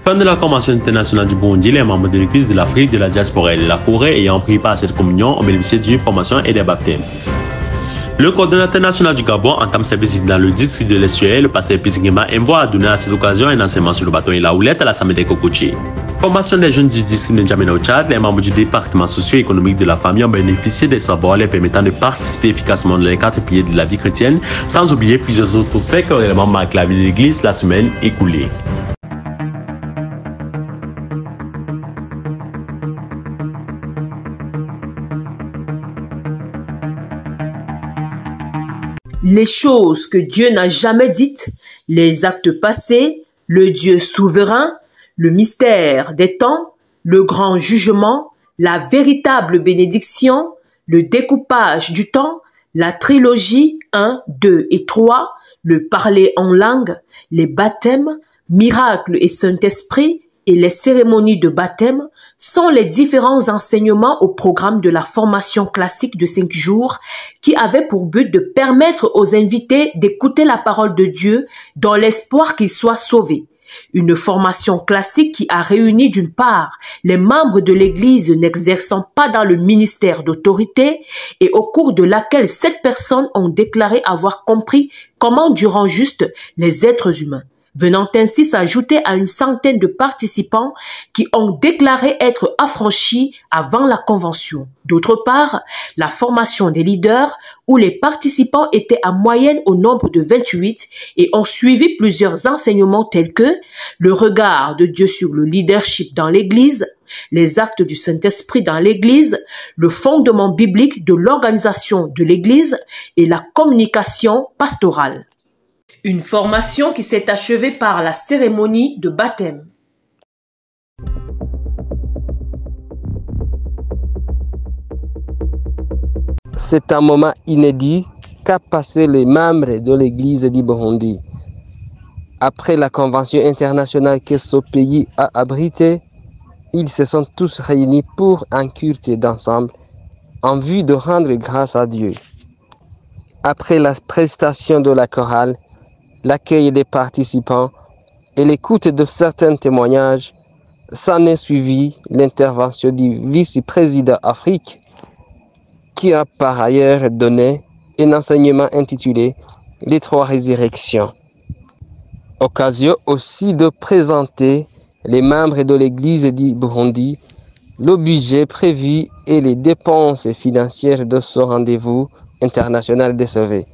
Fin de la Convention internationale du Burundi, les membres de l'Église de l'Afrique, de la diaspora et de la Corée ayant pris part à cette communion ont bénéficié d'une formation et des baptêmes. Le coordonnateur national du Gabon entame ses visites dans le district de l'Estuaire. Le pasteur Pisingema envoie à donner à cette occasion un enseignement sur le bâton et la houlette à la Samedi Kokochi. Formation des jeunes du district de N'Djamena au Tchad, les membres du département socio-économique de la famille ont bénéficié des savoirs les permettant de participer efficacement dans les 4 piliers de la vie chrétienne, sans oublier plusieurs autres faits que réellement marquent la vie de l'Église la semaine écoulée. Les choses que Dieu n'a jamais dites, les actes passés, le Dieu souverain, le mystère des temps, le grand jugement, la véritable bénédiction, le découpage du temps, la trilogie 1, 2 et 3, le parler en langue, les baptêmes, miracles et Saint-Esprit et les cérémonies de baptême sont les différents enseignements au programme de la formation classique de 5 jours qui avait pour but de permettre aux invités d'écouter la parole de Dieu dans l'espoir qu'ils soient sauvés. Une formation classique qui a réuni d'une part les membres de l'Église n'exerçant pas dans le ministère d'autorité et au cours de laquelle 7 personnes ont déclaré avoir compris comment Dieu rend juste les êtres humains, venant ainsi s'ajouter à une centaine de participants qui ont déclaré être affranchis avant la convention. D'autre part, la formation des leaders où les participants étaient en moyenne au nombre de 28 et ont suivi plusieurs enseignements tels que le regard de Dieu sur le leadership dans l'Église, les actes du Saint-Esprit dans l'Église, le fondement biblique de l'organisation de l'Église et la communication pastorale. Une formation qui s'est achevée par la cérémonie de baptême. C'est un moment inédit qu'a passé les membres de l'Église du Burundi. Après la convention internationale que ce pays a abritée, ils se sont tous réunis pour un culte d'ensemble en vue de rendre grâce à Dieu. Après la prestation de la chorale, l'accueil des participants et l'écoute de certains témoignages, s'en est suivi l'intervention du vice-président Afrique qui a par ailleurs donné un enseignement intitulé « Les 3 résurrections ». Occasion aussi de présenter les membres de l'Église du Burundi, le budget prévu et les dépenses financières de ce rendez-vous international des sauvés.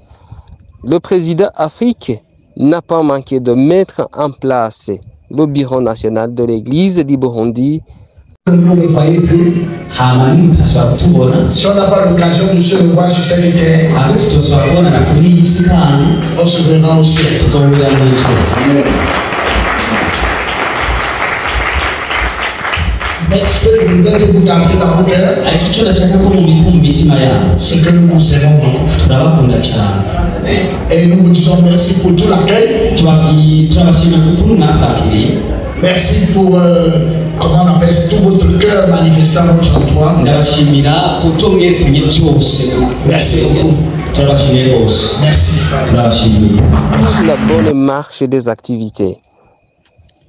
Le président Afrique n'a pas manqué de mettre en place le bureau national de l'Église du Burundi. Vous ne voyez plus. Si on n'a pas l'occasion de se revoir sur cette terre, on se verra au ciel. Mais ce que je voudrais que vous gardiez dans vos cœurs, c'est que nous vous aimons beaucoup. Et nous vous disons merci pour tout l'accueil. Merci pour, comment on appelle, tout votre cœur manifestant votre emploi. Merci beaucoup. Merci. La bonne marche des activités.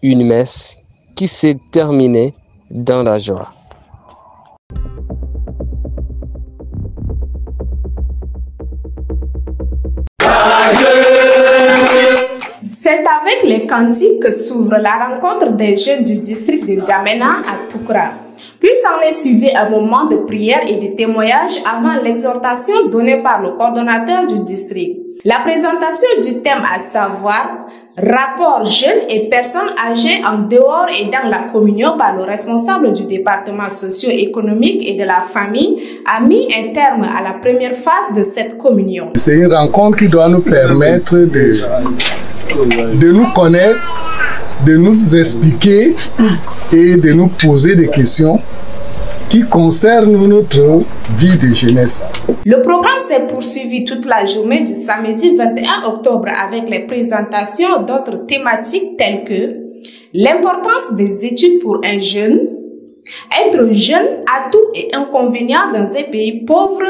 Une messe qui s'est terminée dans la joie. C'est avec les cantiques que s'ouvre la rencontre des jeunes du district de N'Djamena à Toukra. Puis s'en est suivi un moment de prière et de témoignage avant l'exhortation donnée par le coordonnateur du district. La présentation du thème à savoir rapport jeunes et personnes âgées en dehors et dans la communion par le responsable du département socio-économique et de la famille a mis un terme à la première phase de cette communion. C'est une rencontre qui doit nous permettre de nous connaître, de nous expliquer et de nous poser des questions qui concernent notre vie de jeunesse. Le programme s'est poursuivi toute la journée du samedi 21 octobre avec les présentations d'autres thématiques telles que l'importance des études pour un jeune, être jeune, atouts et inconvénients dans un pays pauvre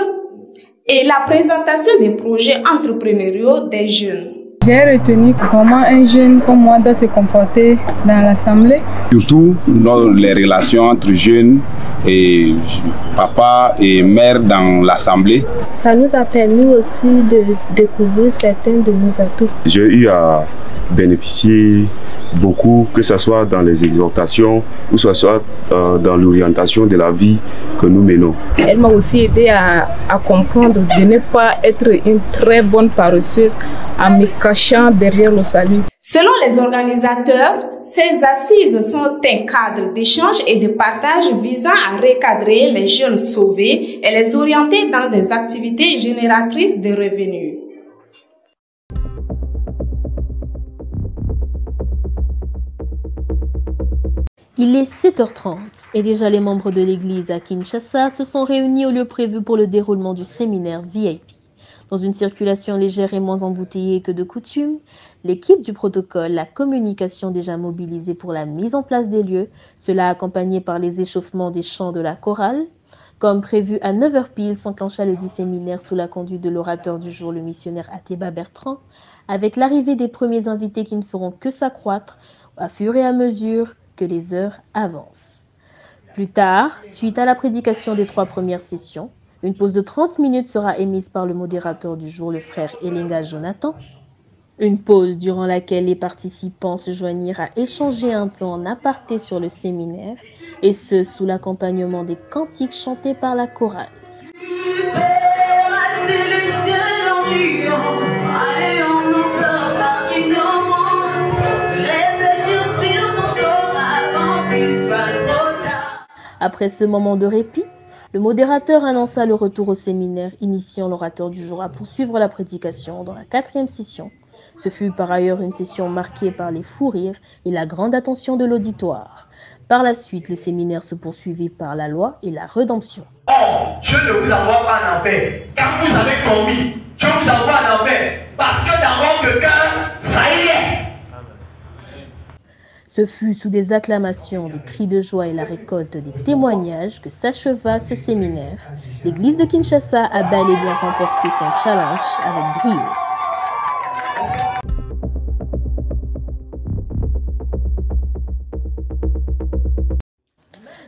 et la présentation des projets entrepreneuriaux des jeunes. J'ai retenu comment un jeune comme moi doit se comporter dans l'assemblée. Surtout dans les relations entre jeunes et papa et mère dans l'assemblée. Ça nous a permis aussi de découvrir certains de nos atouts. J'ai eu à bénéficier beaucoup, que ce soit dans les exhortations ou que ce soit dans l'orientation de la vie que nous menons. Elle m'a aussi aidé à comprendre de ne pas être une très bonne paresseuse en me cachant derrière le salut. Selon les organisateurs, ces assises sont un cadre d'échange et de partage visant à recadrer les jeunes sauvés et les orienter dans des activités génératrices de revenus. Il est 7h30 et déjà les membres de l'église à Kinshasa se sont réunis au lieu prévu pour le déroulement du séminaire VIP. Dans une circulation légère et moins embouteillée que de coutume, l'équipe du protocole, la communication déjà mobilisée pour la mise en place des lieux, cela accompagné par les échauffements des chants de la chorale. Comme prévu à 9h pile, s'enclencha le dit séminaire sous la conduite de l'orateur du jour, le missionnaire Ateba Bertrand, avec l'arrivée des premiers invités qui ne feront que s'accroître à fur et à mesure que les heures avancent. Plus tard, suite à la prédication des 3 premières sessions, une pause de 30 minutes sera émise par le modérateur du jour, le frère Elenga Jonathan. Une pause durant laquelle les participants se joignirent à échanger un peu en aparté sur le séminaire, et ce sous l'accompagnement des cantiques chantés par la chorale. Après ce moment de répit, le modérateur annonça le retour au séminaire, initiant l'orateur du jour à poursuivre la prédication dans la 4e session. Ce fut par ailleurs une session marquée par les fous rires et la grande attention de l'auditoire. Par la suite, le séminaire se poursuivit par la loi et la rédemption. Oh, Dieu ne vous envoie pas en enfer, car vous avez commis. Dieu vous envoie en enfer, parce que dans votre cœur, ça y est. Ce fut sous des acclamations, des cris de joie et la récolte des témoignages que s'acheva ce séminaire. L'église de Kinshasa a bel et bien remporté son challenge avec brio.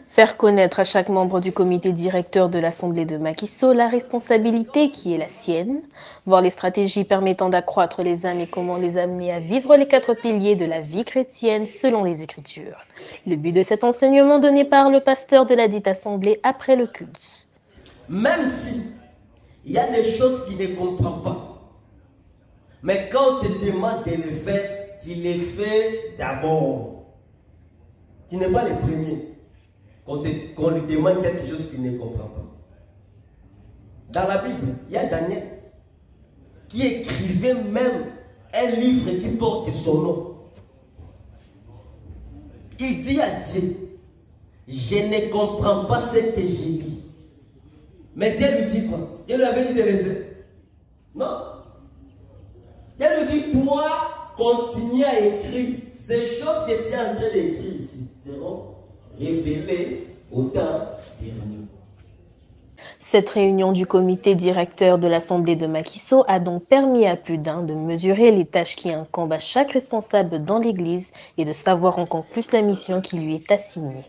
Faire connaître à chaque membre du comité directeur de l'Assemblée de Makiso la responsabilité qui est la sienne, voir les stratégies permettant d'accroître les âmes et comment les amener à vivre les 4 piliers de la vie chrétienne selon les Écritures. Le but de cet enseignement donné par le pasteur de la dite Assemblée après le culte. Même si il y a des choses qu'il ne comprend pas, mais quand on te demande de le faire, tu les fais d'abord. Tu n'es pas le premier. Qu'on lui demande quelque chose qu'il ne comprend pas. Dans la Bible, il y a Daniel qui écrivait même un livre qui porte son nom. Il dit à Dieu, je ne comprends pas ce que j'ai dit. Mais Dieu lui dit quoi? Dieu lui avait dit de laisser. Non. Dieu lui dit, toi, continue à écrire. Ces choses que tu es en train d'écrire ici seront révélé au temps dernier. Cette réunion du comité directeur de l'Assemblée de Makiso a donc permis à plus d'un de mesurer les tâches qui incombent à chaque responsable dans l'Église et de savoir encore plus la mission qui lui est assignée.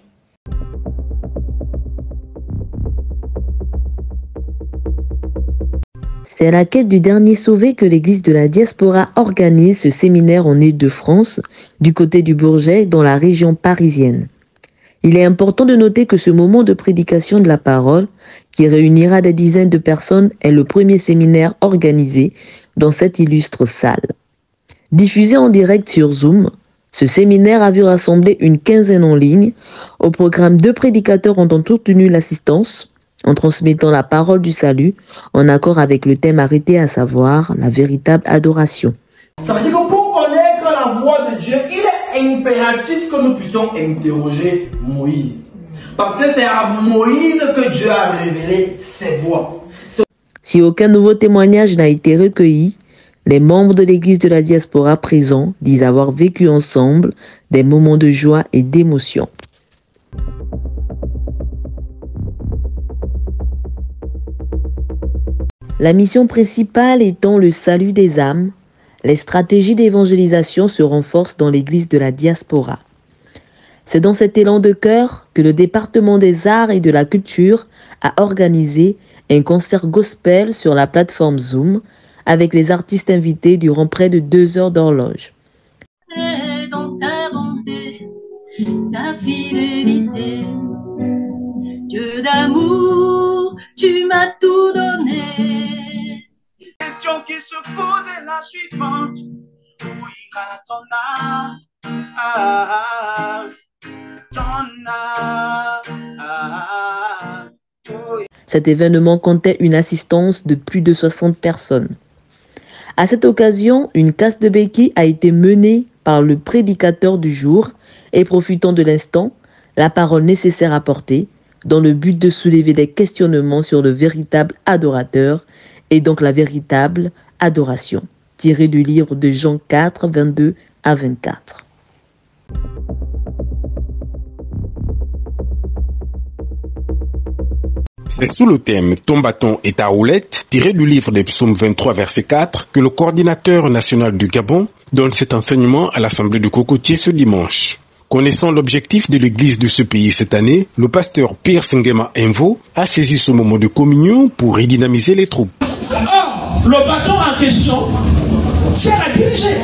C'est à la quête du dernier sauvé que l'église de la diaspora organise ce séminaire en Île-de-France, du côté du Bourget, dans la région parisienne. Il est important de noter que ce moment de prédication de la parole, qui réunira des dizaines de personnes, est le premier séminaire organisé dans cette illustre salle. Diffusé en direct sur Zoom, ce séminaire a vu rassembler une quinzaine en ligne. Au programme, 2 prédicateurs ont en soutenu l'assistance, en transmettant la parole du salut, en accord avec le thème arrêté, à savoir la véritable adoration. Ça veut dire que pour connaître la voix de Dieu, il est impératif que nous puissions interroger Moïse. Parce que c'est à Moïse que Dieu a révélé ses voix. Si aucun nouveau témoignage n'a été recueilli, les membres de l'église de la diaspora présents disent avoir vécu ensemble des moments de joie et d'émotion. La mission principale étant le salut des âmes, les stratégies d'évangélisation se renforcent dans l'église de la diaspora. C'est dans cet élan de cœur que le département des arts et de la culture a organisé un concert gospel sur la plateforme Zoom avec les artistes invités durant près de 2 heures d'horloge. Dans ta bonté, ta fidélité, Dieu d'amour, tu m'as tout donné. La question qui se pose est la suivante: où ira ton âme? Cet événement comptait une assistance de plus de 60 personnes. À cette occasion, une casse de béquilles a été menée par le prédicateur du jour et profitant de l'instant, la parole nécessaire apportée dans le but de soulever des questionnements sur le véritable adorateur et donc la véritable adoration, tiré du livre de Jean 4, 22 à 24. C'est sous le thème « Ton bâton et ta roulette » tiré du livre des Psaumes 23, verset 4, que le coordinateur national du Gabon donne cet enseignement à l'Assemblée de Cocotier ce dimanche. Connaissant l'objectif de l'église de ce pays cette année, le pasteur Pierre Sengema Envo a saisi ce moment de communion pour redynamiser les troupes. Or, le bâton en question sert à diriger.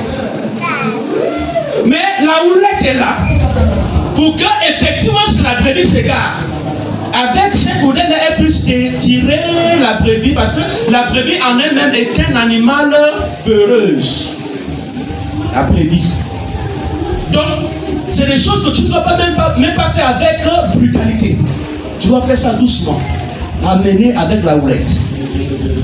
Mais la houlette est là pour que, effectivement, la brebis s'égare. Avec cette houlette, elle puisse tirer la brebis, parce que la brebis en elle-même est un animal peureuse. La brebis. Donc, c'est des choses que tu ne dois même pas faire avec brutalité. Tu dois faire ça doucement. Amener avec la houlette.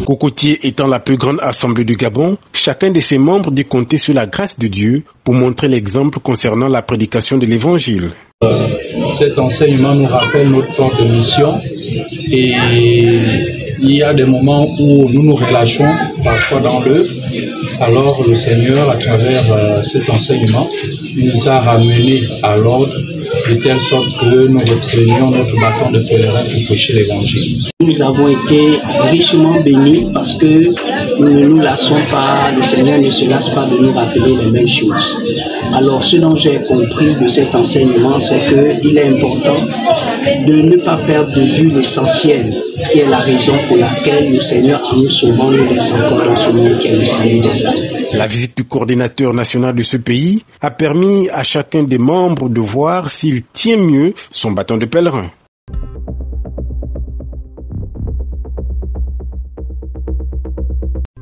Cocotier étant la plus grande assemblée du Gabon, chacun de ses membres dit compter sur la grâce de Dieu pour montrer l'exemple concernant la prédication de l'évangile. Cet enseignement nous rappelle notre forte mission et il y a des moments où nous nous relâchons parfois dans l'œuvre. Alors le Seigneur, à travers cet enseignement, nous a ramenés à l'ordre de telle sorte que nous reprenions notre bâton de pèlerin pour prêcher l'évangile. Nous avons été richement bénis parce que nous ne nous lassons pas, le Seigneur ne se lasse pas de nous rappeler les mêmes choses. Alors ce dont j'ai compris de cet enseignement, c'est qu'il est important de ne pas perdre de vue l'essentiel, qui est la raison pour laquelle le Seigneur, en nous sauvant, nous laisse encore dans ce monde qui est le salut des âmes. La visite du coordinateur national de ce pays a permis à chacun des membres de voir s'il tient mieux son bâton de pèlerin.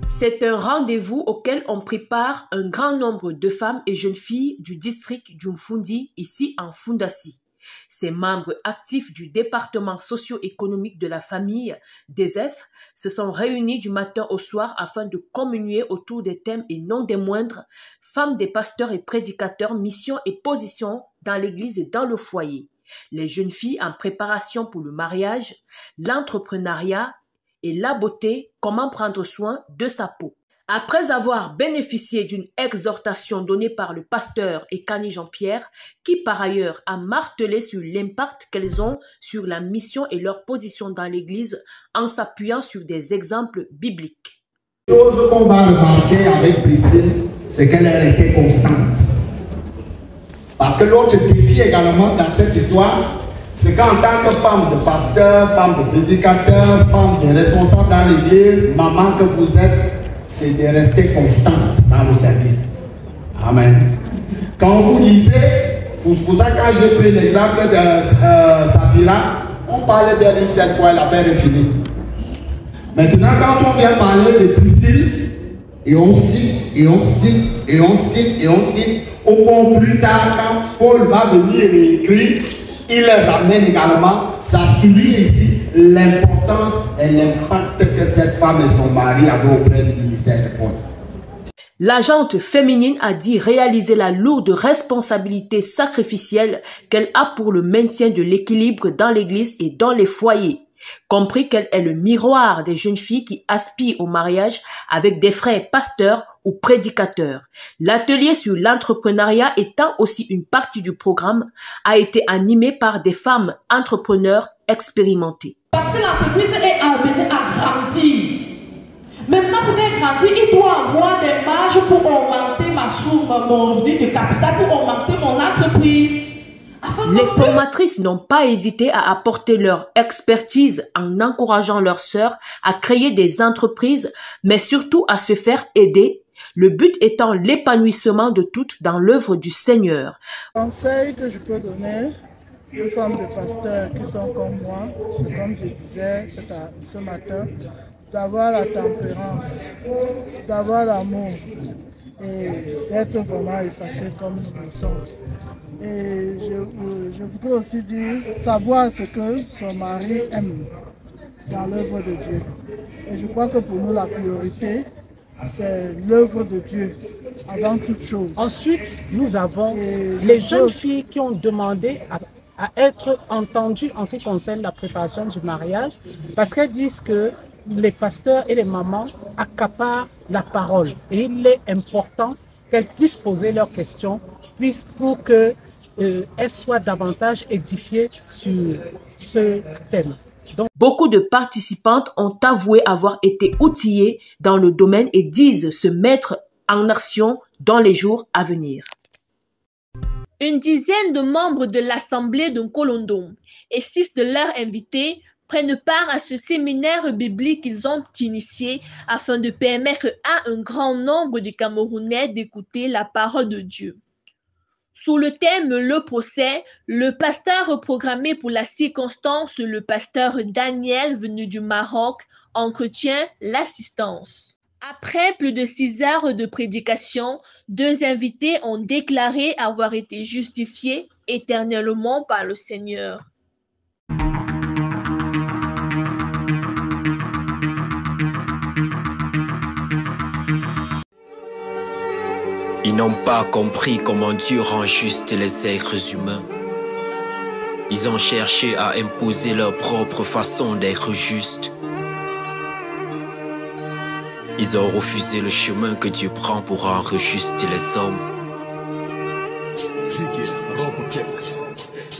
C'est un rendez-vous auquel on prépare un grand nombre de femmes et jeunes filles du district d'Umfundi, ici en Fundassi. Ces membres actifs du département socio-économique de la famille DESEF se sont réunis du matin au soir afin de communier autour des thèmes et non des moindres, femmes des pasteurs et prédicateurs, mission et position dans l'église et dans le foyer, les jeunes filles en préparation pour le mariage, l'entrepreneuriat et la beauté, comment prendre soin de sa peau. Après avoir bénéficié d'une exhortation donnée par le pasteur Ekani Jean-Pierre, qui par ailleurs a martelé sur l'impact qu'elles ont sur la mission et leur position dans l'Église en s'appuyant sur des exemples bibliques. La chose qu'on va remarquer avec Priscille, c'est qu'elle est restée constante. Parce que l'autre défi également dans cette histoire, c'est qu'en tant que femme de pasteur, femme de prédicateur, femme de responsable dans l'Église, maman que vous êtes, c'est de rester constante dans le service. Amen. Quand vous lisez, pour ça quand j'ai pris l'exemple de Safira, on parlait d'elle une seule fois, l'affaire est finie. Maintenant quand on vient parler de Priscille, et on cite, et on cite, et on cite, et on cite, au point plus tard quand Paul va venir et écrire, il ramène également, ça souligne ici l'importance et l'impact que cette femme et son mari avaient auprès du ministère de Paul. L'agente féminine a dit réaliser la lourde responsabilité sacrificielle qu'elle a pour le maintien de l'équilibre dans l'église et dans les foyers, compris qu'elle est le miroir des jeunes filles qui aspirent au mariage avec des frères pasteurs ou prédicateurs. L'atelier sur l'entrepreneuriat étant aussi une partie du programme, a été animé par des femmes entrepreneurs expérimentées. Parce que l'entreprise est amenée à grandir. Maintenant, pour grandir, il doit avoir des marges pour augmenter mon revenu de capital, pour augmenter mon entreprise. Les formatrices n'ont pas hésité à apporter leur expertise en encourageant leurs sœurs à créer des entreprises, mais surtout à se faire aider, le but étant l'épanouissement de toutes dans l'œuvre du Seigneur. Le conseil que je peux donner aux femmes de pasteurs qui sont comme moi, c'est comme je disais ce matin, d'avoir la tempérance, d'avoir l'amour et d'être vraiment effacé comme nous le sommes. Et je voudrais aussi dire, savoir ce que son mari aime dans l'œuvre de Dieu. Et je crois que pour nous, la priorité, c'est l'œuvre de Dieu avant toute chose. Ensuite, nous avons les jeunes filles qui ont demandé à être entendues en ce qui concerne la préparation du mariage, parce qu'elles disent que les pasteurs et les mamans accaparent la parole. Et il est important qu'elles puissent poser leurs questions, pour qu'elles soient davantage édifiées sur ce thème. Donc, beaucoup de participantes ont avoué avoir été outillées dans le domaine et disent se mettre en action dans les jours à venir. Une dizaine de membres de l'Assemblée de Kolondom et 6 de leurs invités prennent part à ce séminaire biblique qu'ils ont initié afin de permettre à un grand nombre de Camerounais d'écouter la parole de Dieu. Sous le thème « Le procès », le pasteur programmé pour la circonstance, le pasteur Daniel, venu du Maroc, entretient l'assistance. Après plus de 6 heures de prédication, 2 invités ont déclaré avoir été justifiés éternellement par le Seigneur. Ils n'ont pas compris comment Dieu rend juste les êtres humains. Ils ont cherché à imposer leur propre façon d'être juste. Ils ont refusé le chemin que Dieu prend pour rendre juste les hommes.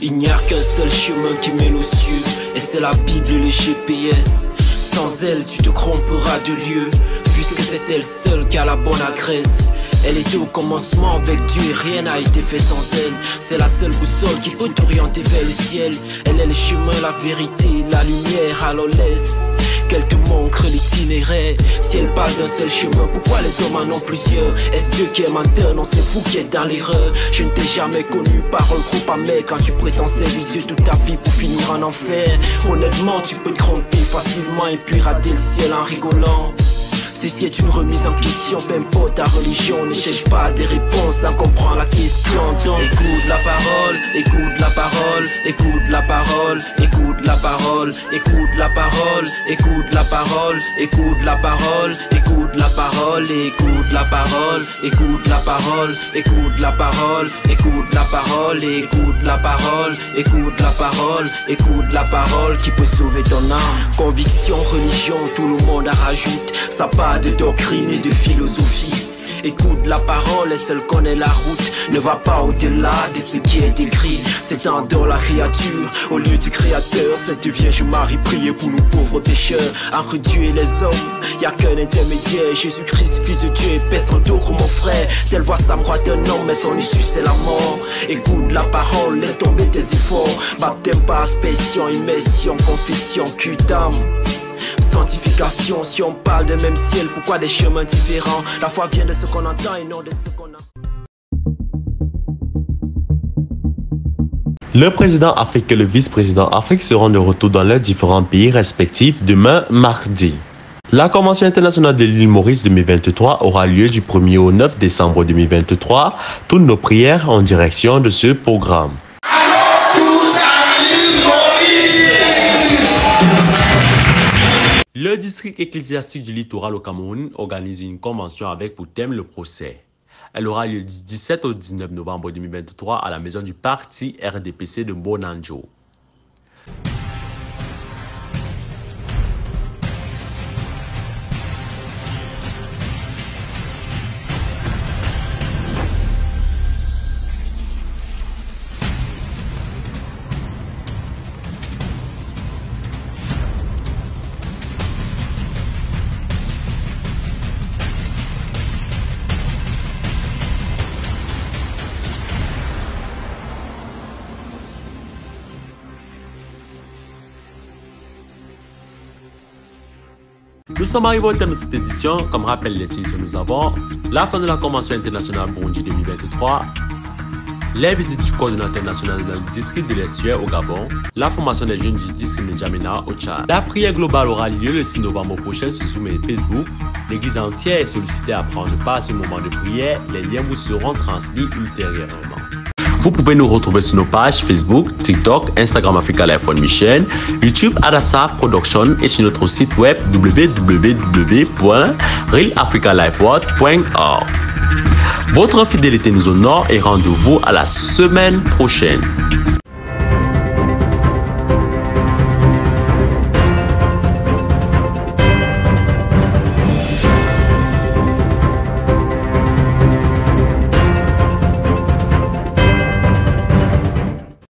Il n'y a qu'un seul chemin qui mène aux cieux, et c'est la Bible, le GPS. Sans elle, tu te tromperas de lieu, puisque c'est elle seule qui a la bonne adresse. Elle était au commencement avec Dieu et rien n'a été fait sans elle. C'est la seule boussole qui peut t'orienter vers le ciel. Elle est le chemin, la vérité, la lumière, alors laisse qu'elle te montre l'itinéraire. Si elle parle d'un seul chemin, pourquoi les hommes en ont plusieurs? Est-ce Dieu qui est menteur? Non, c'est vous qui êtes dans l'erreur. Je ne t'ai jamais connu, parole trop amère, quand tu prétends servir Dieu toute ta vie pour finir en enfer. Honnêtement, tu peux te tromper facilement et puis rater le ciel en rigolant. Ceci est une remise en question, peu importe ta religion, ne cherche pas des réponses sans comprendre la question. Donc écoute la parole, écoute la parole, écoute la parole, écoute la parole, écoute la parole, écoute la parole, écoute la parole, écoute la parole, écoute la parole, écoute la parole, écoute la parole, écoute la parole, écoute la parole, écoute la parole, écoute la parole qui peut sauver ton âme. Conviction, religion, tout le monde en rajoute. Ça pas de doctrine et de philosophie. Écoute la parole et seul connaît la route. Ne va pas au-delà de ce qui est écrit. C'est en dehors la créature au lieu du créateur. Cette Vierge Marie priait pour nous pauvres pécheurs. Entre Dieu et les hommes, y a qu'un intermédiaire. Jésus-Christ, fils de Dieu, paie son dos mon frère. Telle voix ça me croit un homme, mais son issue c'est la mort. Écoute la parole, laisse tomber tes efforts. Baptême par aspersion, immersion, confession, cul d'âme. Sanctification, si on parle de même ciel, pourquoi des chemins différents? La foi vient de ce qu'on entend et non de ce qu'on a. Le président Afrique et le vice-président Afrique seront de retour dans leurs différents pays respectifs demain mardi. La Convention internationale de l'île Maurice 2023 aura lieu du 1er au 9 décembre 2023. Toutes nos prières en direction de ce programme. Le district ecclésiastique du littoral au Cameroun organise une convention avec pour thème le procès. Elle aura lieu du 17 au 19 novembre 2023 à la maison du parti RDPC de Bonanjo. Nous sommes arrivés au terme de cette édition. Comme rappel les titres, nous avons la fin de la Convention internationale Burundi 2023, les visites du coordinateur national dans le district de l'Estuaire au Gabon, la formation des jeunes du district de N'Djamena au Tchad. La prière globale aura lieu le 6 novembre prochain sur Zoom et Facebook. L'église entière est sollicitée à prendre part à ce moment de prière. Les liens vous seront transmis ultérieurement. Vous pouvez nous retrouver sur nos pages Facebook, TikTok, Instagram Africa Life One Mission, YouTube Adassa Production et sur notre site web www.realafricalifeworld.org. Votre fidélité nous honore et rendez-vous à la semaine prochaine.